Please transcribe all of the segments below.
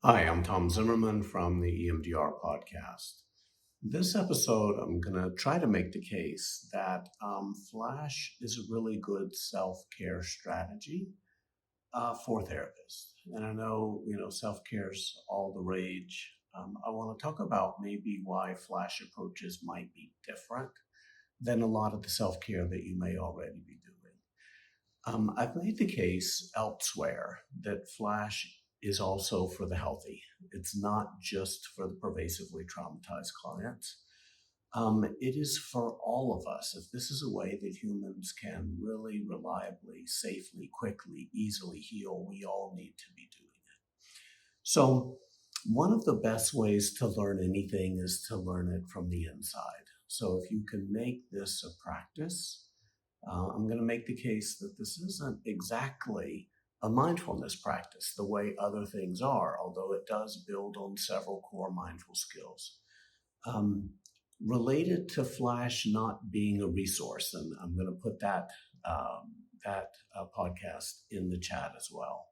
Hi, I'm Tom Zimmerman from the EMDR podcast. This episode, I'm going to try to make the case that Flash is a really good self care strategy for therapists. And I know, self care is all the rage. I want to talk about maybe why Flash approaches might be different than a lot of the self care that you may already be doing. I've made the case elsewhere that Flash is also for the healthy. It's not just for the pervasively traumatized clients. It is for all of us. If this is a way that humans can really reliably, safely, quickly, easily heal, we all need to be doing it. So, one of the best ways to learn anything is to learn it from the inside. So, if you can make this a practice, I'm going to make the case that this isn't exactly a mindfulness practice the way other things are, although it does build on several core mindful skills. Um, Related to Flash not being a resource, and I'm going to put that podcast in the chat as well.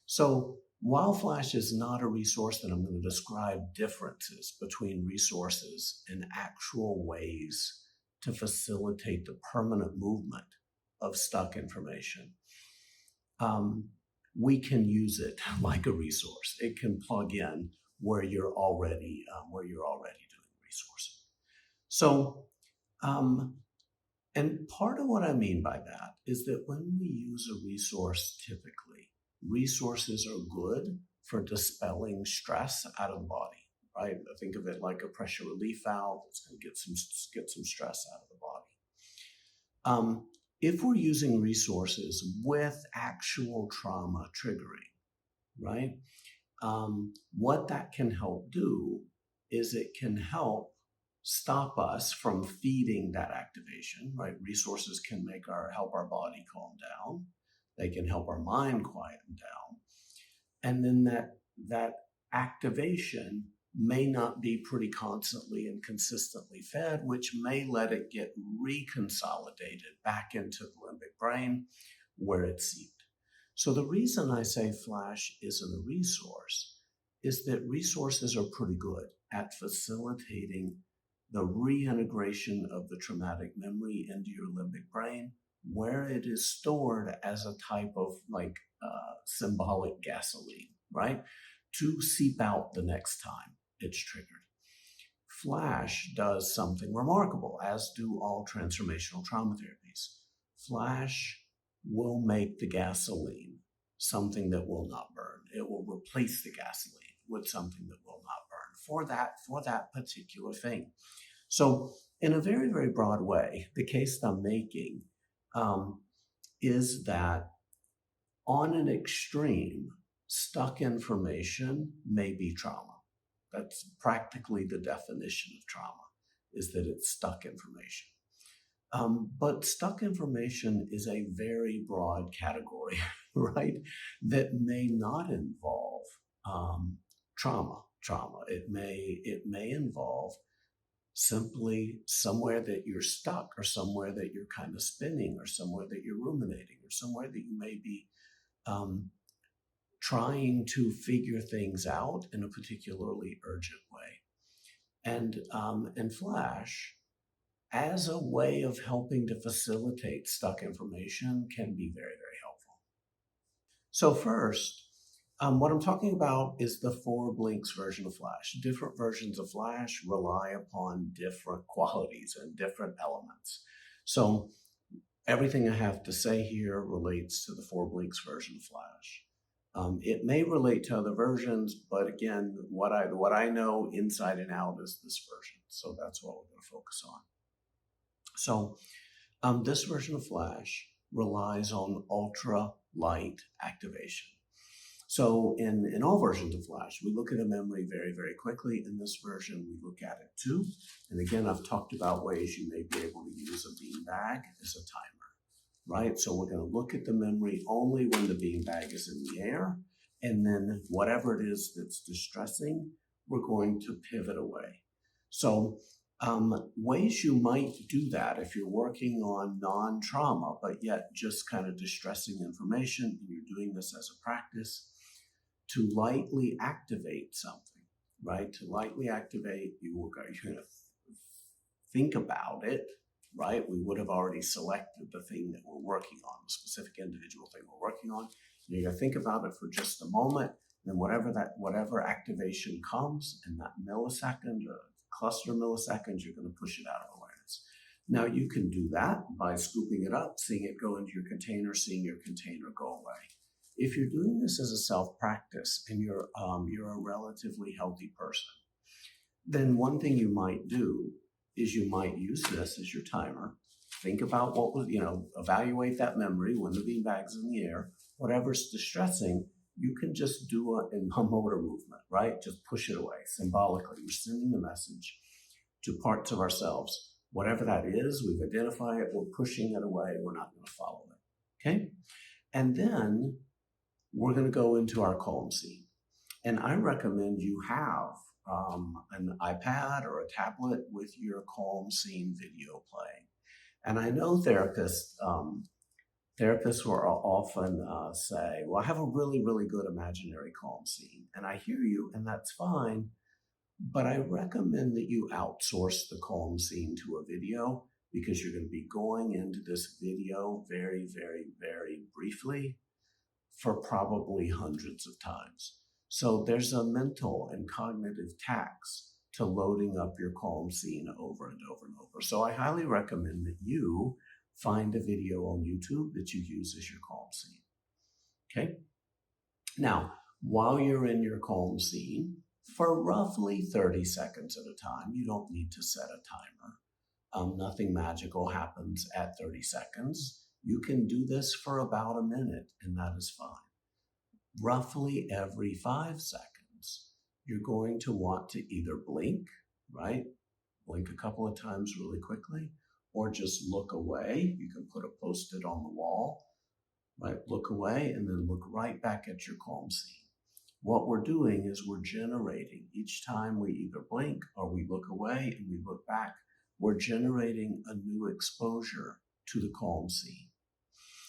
So while Flash is not a resource, then I'm going to describe differences between resources and actual ways to facilitate the permanent movement of stuck information. We can use it like a resource. It can plug in where you're already doing resourcing. So, and part of what I mean by that is that when we use a resource, typically resources are good for dispelling stress out of the body. Right? I think of it like a pressure relief valve. It's going to get some stress out of the body. If we're using resources with actual trauma triggering, right? What that can help do is it can help stop us from feeding that activation, right? Resources can help our body calm down. They can help our mind quieten down. And then that activation may not be pretty constantly and consistently fed, which may let it get reconsolidated back into the limbic brain where it's seeped. So the reason I say Flash isn't a resource is that resources are pretty good at facilitating the reintegration of the traumatic memory into your limbic brain, where it is stored as a type of symbolic gasoline, right? To seep out the next time it's triggered. Flash does something remarkable, as do all transformational trauma therapies. Flash will make the gasoline something that will not burn. It will replace the gasoline with something that will not burn for that particular thing. So, in a very, very broad way, the case I'm making is that on an extreme, stuck information may be trauma. That's practically the definition of trauma, is that it's stuck information. But stuck information is a very broad category, right? That may not involve trauma. It may involve simply somewhere that you're stuck, or somewhere that you're kind of spinning, or somewhere that you're ruminating, or somewhere that you may be trying to figure things out in a particularly urgent way. And Flash, as a way of helping to facilitate stuck information, can be very, very helpful. So first, what I'm talking about is the 4 blinks version of Flash. Different versions of Flash rely upon different qualities and different elements. So everything I have to say here relates to the 4 blinks version of Flash. It may relate to other versions, but again, what I know inside and out is this version. So that's what we're going to focus on. So this version of Flash relies on ultra light activation. So in all versions of Flash, we look at a memory very, very quickly. In this version, we look at it too. And again, I've talked about ways you may be able to use a beanbag as a timer, right? So we're going to look at the memory only when the beanbag is in the air. And then whatever it is that's distressing, we're going to pivot away. So ways you might do that if you're working on non-trauma, but yet just kind of distressing information, and you're doing this as a practice. to lightly activate something, right? To lightly activate, you're going to think about it, right? We would have already selected the thing that we're working on, the specific individual thing we're working on. You're going to think about it for just a moment, then whatever activation comes in that millisecond or cluster of milliseconds, you're going to push it out of awareness. Now you can do that by scooping it up, seeing it go into your container, seeing your container go away. If you're doing this as a self-practice and you're a relatively healthy person, then one thing you might do is you might use this as your timer. Think about what was, evaluate that memory when the beanbag's in the air. Whatever's distressing, you can just do a motor movement, right? Just push it away symbolically. We're sending a message to parts of ourselves. Whatever that is, we've identified it, we're pushing it away, we're not going to follow it, okay? And then we're going to go into our calm scene. And I recommend you have an iPad or a tablet with your calm scene video playing. And I know therapists will often say, well, I have a really, really good imaginary calm scene. And I hear you, and that's fine. But I recommend that you outsource the calm scene to a video, because you're going to be going into this video very, very, very briefly for probably hundreds of times. So there's a mental and cognitive tax to loading up your calm scene over and over and over. So I highly recommend that you find a video on YouTube that you use as your calm scene. Okay? Now, while you're in your calm scene, for roughly 30 seconds at a time, you don't need to set a timer. Nothing magical happens at 30 seconds. You can do this for about a minute, and that is fine. Roughly every 5 seconds, you're going to want to either blink, right? Blink a couple of times really quickly, or just look away. You can put a Post-it on the wall, right? Look away and then look right back at your calm scene. What we're doing is we're generating, each time we either blink or we look away and we look back, we're generating a new exposure to the calm scene.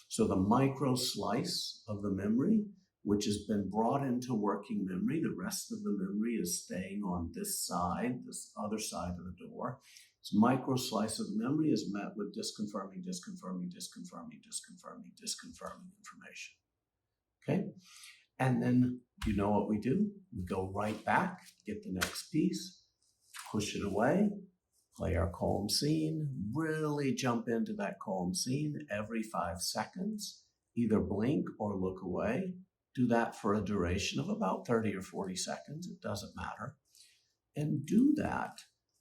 So the micro slice of the memory, which has been brought into working memory, the rest of the memory is staying on this side, this other side of the door. This micro slice of the memory is met with disconfirming information. Okay? And then you know what we do? We go right back, get the next piece, push it away, play our calm scene, really jump into that calm scene every 5 seconds, either blink or look away. Do that for a duration of about 30 or 40 seconds, it doesn't matter. And do that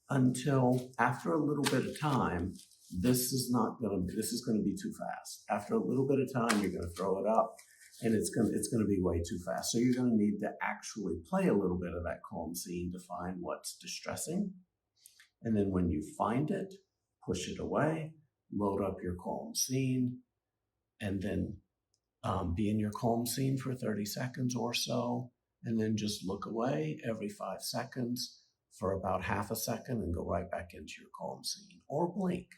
until after a little bit of time, this is going to be too fast. After a little bit of time, you're going to throw it up and it's going to be way too fast. So you're going to need to actually play a little bit of that calm scene to find what's distressing. And then when you find it, push it away, load up your calm scene, and then be in your calm scene for 30 seconds or so, and then just look away every 5 seconds for about half a second and go right back into your calm scene. Or blink,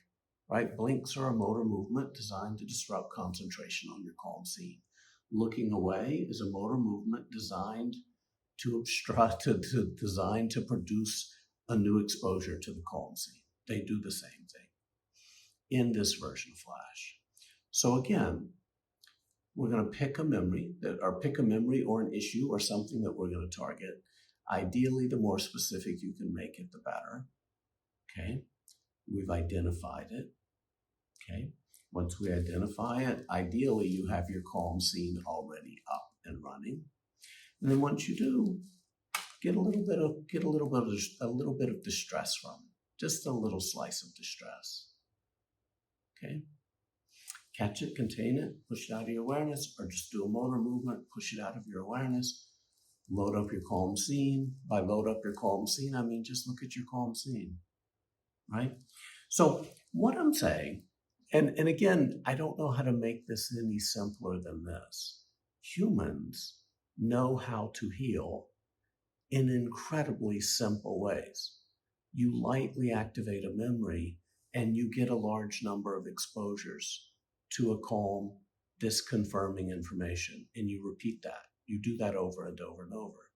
right? Blinks are a motor movement designed to disrupt concentration on your calm scene. Looking away is a motor movement designed to designed to produce a new exposure to the calm scene. They do the same thing in this version of Flash. So again, we're going to pick a memory or an issue or something that we're going to target. Ideally, the more specific you can make it, the better. Okay, we've identified it. Okay, once we identify it, ideally you have your calm scene already up and running. And then once you do, get a little bit of distress from it. Just a little slice of distress. Okay. Catch it, contain it, push it out of your awareness, or just do a motor movement, push it out of your awareness, load up your calm scene. By load up your calm scene, I mean just look at your calm scene, right? So what I'm saying, and again, I don't know how to make this any simpler than this. Humans know how to heal in incredibly simple ways. You lightly activate a memory and you get a large number of exposures to a calm, disconfirming information, and you repeat that You do that over and over and over.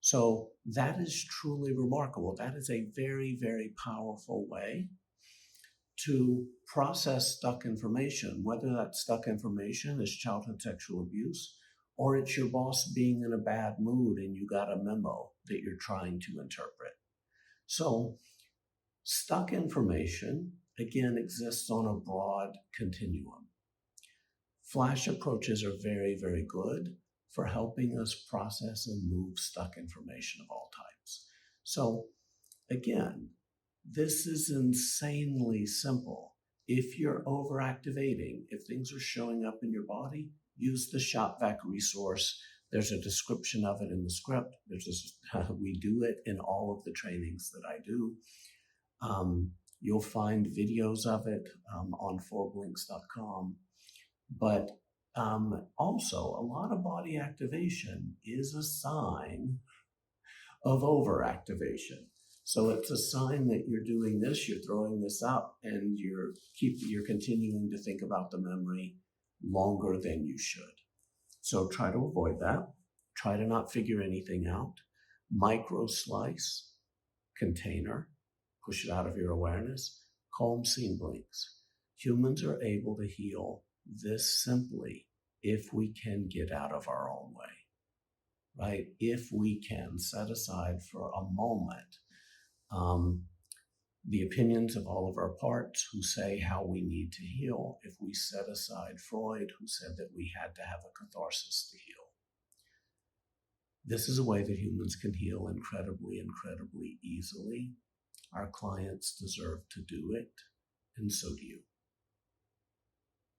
So that is truly remarkable. That is a very, very powerful way to process stuck information, whether that stuck information is childhood sexual abuse or it's your boss being in a bad mood and you got a memo that you're trying to interpret. So stuck information, again, exists on a broad continuum. Flash approaches are very, very good for helping us process and move stuck information of all types. So again, this is insanely simple. If you're overactivating, if things are showing up in your body, use the ShopVac resource. There's a description of it in the script. We do it in all of the trainings that I do. You'll find videos of it on forblinks.com. But also, a lot of body activation is a sign of overactivation. So it's a sign that you're doing this, you're throwing this up, and you're continuing to think about the memory longer than you should. So try to avoid that. Try to not figure anything out. Micro slice, container, push it out of your awareness. Calm scene blinks. Humans are able to heal this simply if we can get out of our own way, right? If we can set aside for a moment the opinions of all of our parts who say how we need to heal, if we set aside Freud, who said that we had to have a catharsis to heal. This is a way that humans can heal incredibly, incredibly easily. Our clients deserve to do it, and so do you.